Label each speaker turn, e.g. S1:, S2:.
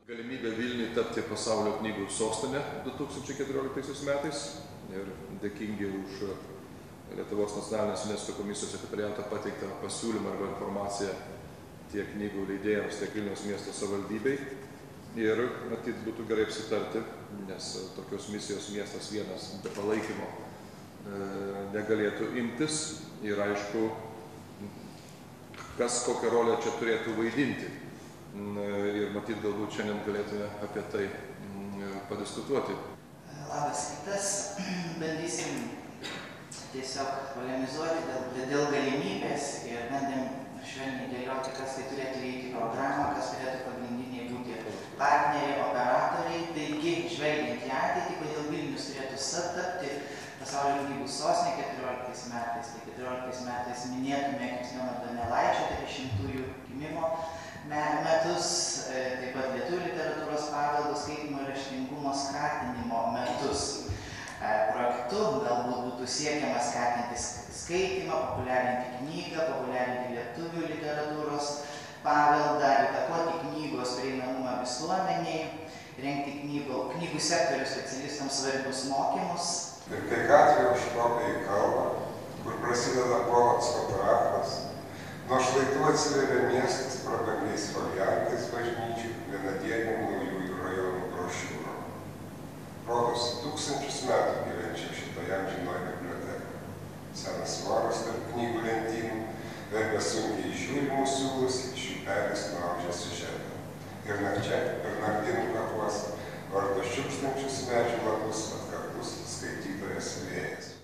S1: Galimybė Vilniui tapti pasaulio knygų sostinė 2014 metais ir dėkingi už Lietuvos nacionalinės UNESCO komisijos sekretariato pateiktą pasiūlymą arba informaciją tiek knygų leidėjams, tiek Vilniaus miesto savivaldybei. Ir matyt būtų gerai apsitarti, nes tokios misijos miestas vienas be palaikymo negalėtų imtis ir aišku, kas kokią rolę čia turėtų vaidinti. Ir matyt, galbūt šiandien galėtume apie tai padiskutuoti.
S2: Labas rytas. Bandysim tiesiog polemizuoti dėl galimybės ir bandėm švelniai dėlioti, kas tai turėtų įeiti į programą, kas turėtų pagrindiniai būti partneriai, operatoriai. Taigi, žvelgiant į ateitį, kodėl Vilnius turėtų tapti pasaulio knygų sostinė 14 metais. Tai 14 metais minėtume Kristijono Donelaičio 300-ųjų gimimo metus, taip pat lietuvių literatūros paveldo skaitymo ir raštingumo skatinimo metus. Projektu galbūt būtų siekiama skatinti skaitymą, populiarinti knygą, populiarinti lietuvių literatūros paveldą, įtakoti knygos prieinamumą visuomeniai, rengti knygų sektorių specialistams svarbius mokymus.
S3: Ir kai gatvė užkopia į kalvą, kur prasideda Polocko parkas, nuo šlaitų atsiveria miestas prabangiais foliantais bažnyčių, vienadienių naujųjų rajonų brošiūrų. Rodos 1000 metų gyvenčiau šitoje amžinoje bibliotekoje. Senas voras tarp knygų lentynų, vergia sunkiai žiūrimų siūlus, iš upelis nuaudžia siužetą. Ir nakčia per naktinų kapuos varto šiukštančius medžių lapus atkartus skaitytojas vėjas.